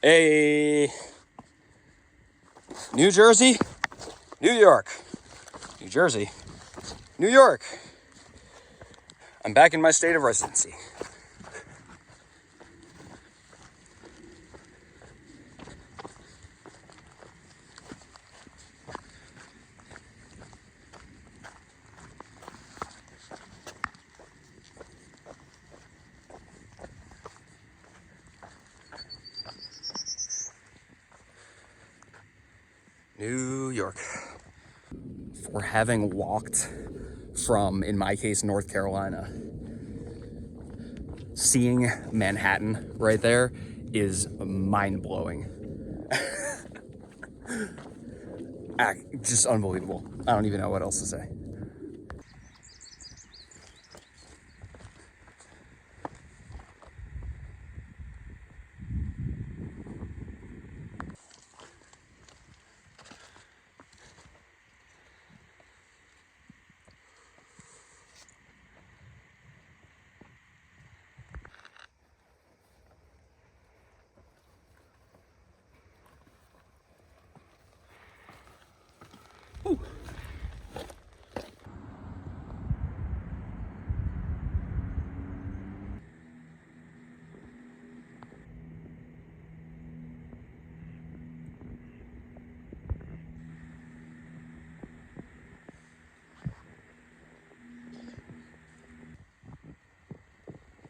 Hey, New Jersey, New York, New Jersey, New York. I'm back in my state of residency. New York. For having walked from, in my case, North Carolina, seeing Manhattan right there is mind-blowing. Just unbelievable. I don't even know what else to say. Ooh.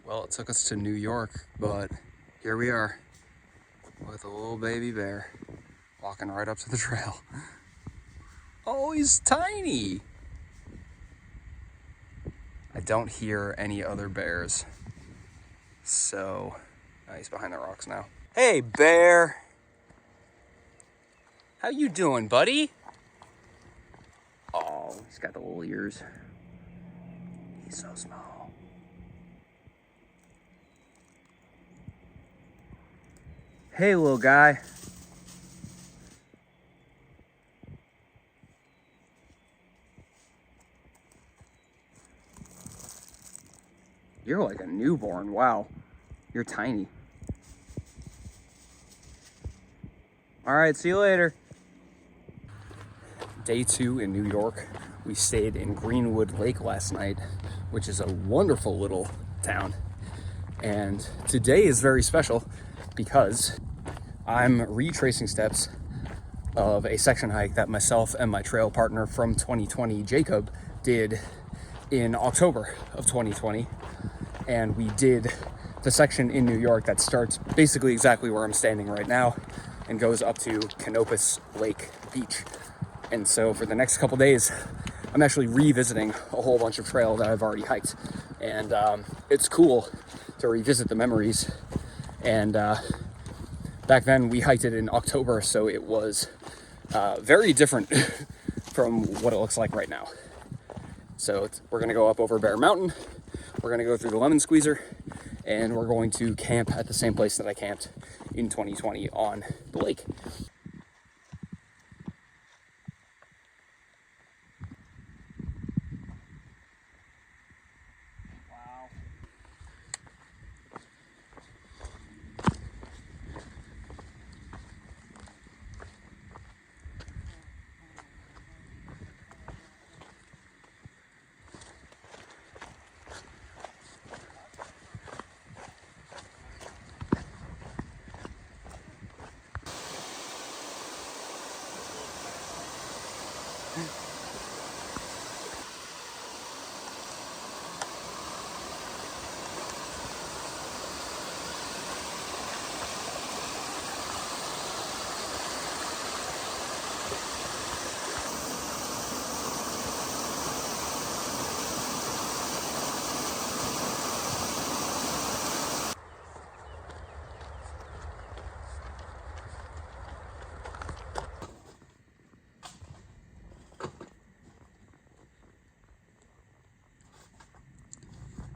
Well, it took us to New York, but here we are with a little baby bear walking right up to the trail. Oh, he's tiny. I don't hear any other bears. So, he's behind the rocks now. Hey, bear. How you doing, buddy? Oh, he's got the little ears. He's so small. Hey, little guy. You're like a newborn. Wow. You're tiny. All right, see you later. Day 2 in New York. We stayed in Greenwood Lake last night, which is a wonderful little town. And today is very special because I'm retracing steps of a section hike that myself and my trail partner from 2020, Jacob, did in October of 2020. And we did the section in New York that starts basically exactly where I'm standing right now and goes up to Canopus Lake Beach. And so for the next couple days, I'm actually revisiting a whole bunch of trail that I've already hiked. And it's cool to revisit the memories. And back then we hiked it in October, so it was very different from what it looks like right now. So we're gonna go up over Bear Mountain, we're gonna go through the Lemon Squeezer, and we're going to camp at the same place that I camped in 2020 on the lake.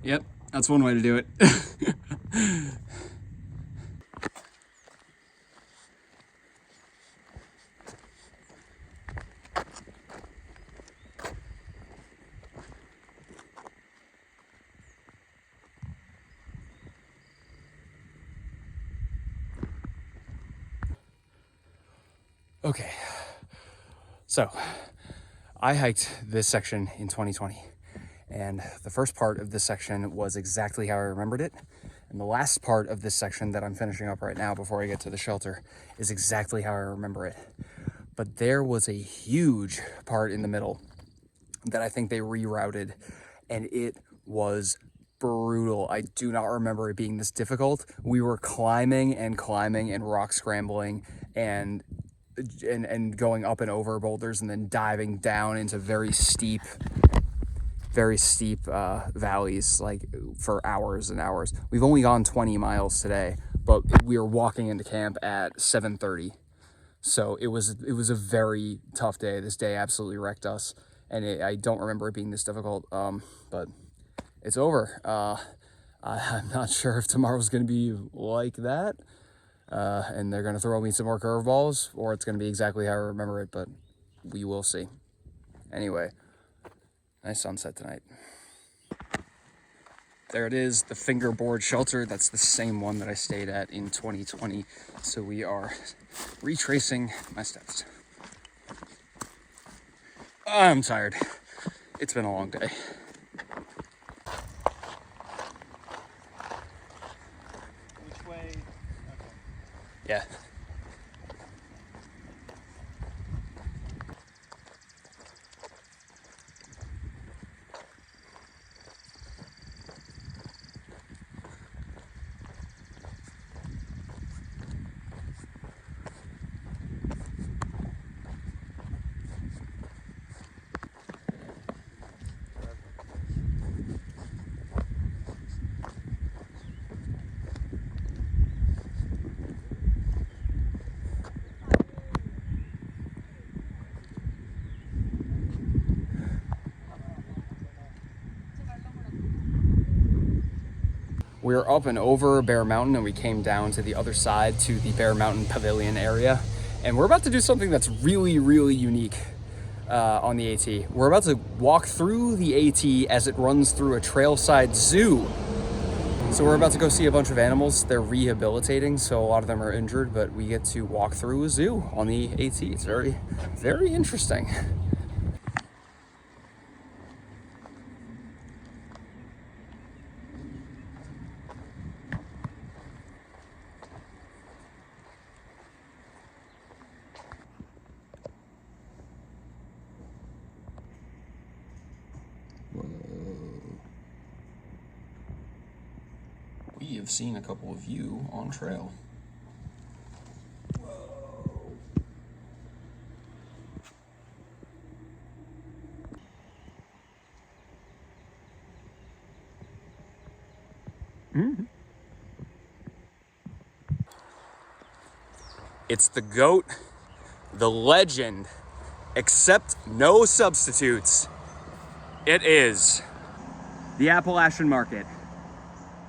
Yep, that's one way to do it. Okay, so I hiked this section in 2020, and the first part of this section was exactly how I remembered it, and the last part of this section that I'm finishing up right now before I get to the shelter is exactly how I remember it. But there was a huge part in the middle that I think they rerouted, and it was brutal. I do not remember it being this difficult. We were climbing and rock scrambling and going up and over boulders and then diving down into very steep valleys, like for hours and hours. We've only gone 20 miles today, but we were walking into camp at 7:30. So it was a very tough day. This day absolutely wrecked us, and I don't remember it being this difficult, but it's over. I'm not sure if tomorrow's going to be like that, and they're going to throw me some more curveballs, or it's going to be exactly how I remember it, but we will see. Anyway, nice sunset tonight. There it is, the fingerboard shelter. That's the same one that I stayed at in 2020. So we are retracing my steps. I'm tired. It's been a long day. Which way? Okay. Yeah. We're up and over Bear Mountain, and we came down to the other side to the Bear Mountain Pavilion area. And we're about to do something that's really, really unique on the AT. We're about to walk through the AT as it runs through a trailside zoo. So we're about to go see a bunch of animals. They're rehabilitating, so a lot of them are injured, but we get to walk through a zoo on the AT. It's very, very interesting. We have seen a couple of you on trail. Mm-hmm. It's the GOAT, the legend, except no substitutes. It is the Appalachian Market,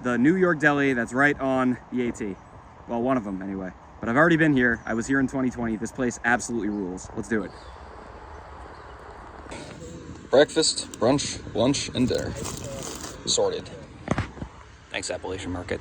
the New York deli that's right on the AT. Well, one of them anyway. But I've already been here. I was here in 2020. This place absolutely rules. Let's do it. Breakfast, brunch, lunch, and dinner. Sorted. Thanks, Appalachian Market.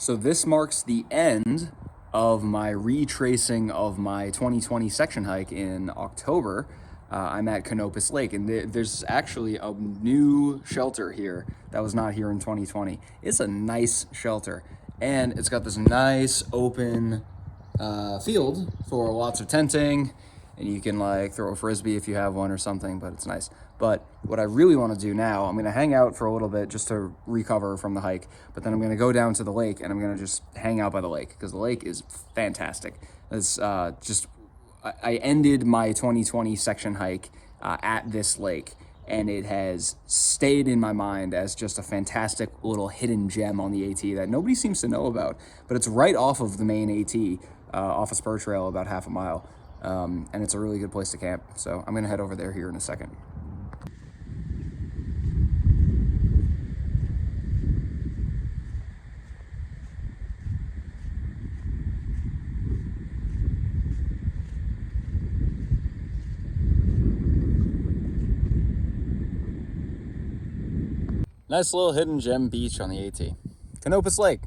So this marks the end of my retracing of my 2020 section hike in October. I'm at Canopus Lake, and there's actually a new shelter here that was not here in 2020. It's a nice shelter, and it's got this nice open field for lots of tenting, and you can like throw a frisbee if you have one or something, but it's nice. But what I really want to do now, I'm going to hang out for a little bit just to recover from the hike, but then I'm going to go down to the lake and I'm going to just hang out by the lake because the lake is fantastic. It's I ended my 2020 section hike at this lake, and it has stayed in my mind as just a fantastic little hidden gem on the AT that nobody seems to know about, but it's right off of the main AT, off a spur trail about half a mile, and it's a really good place to camp. So I'm gonna head over there here in a second. Nice little hidden gem beach on the AT. Canopus Lake.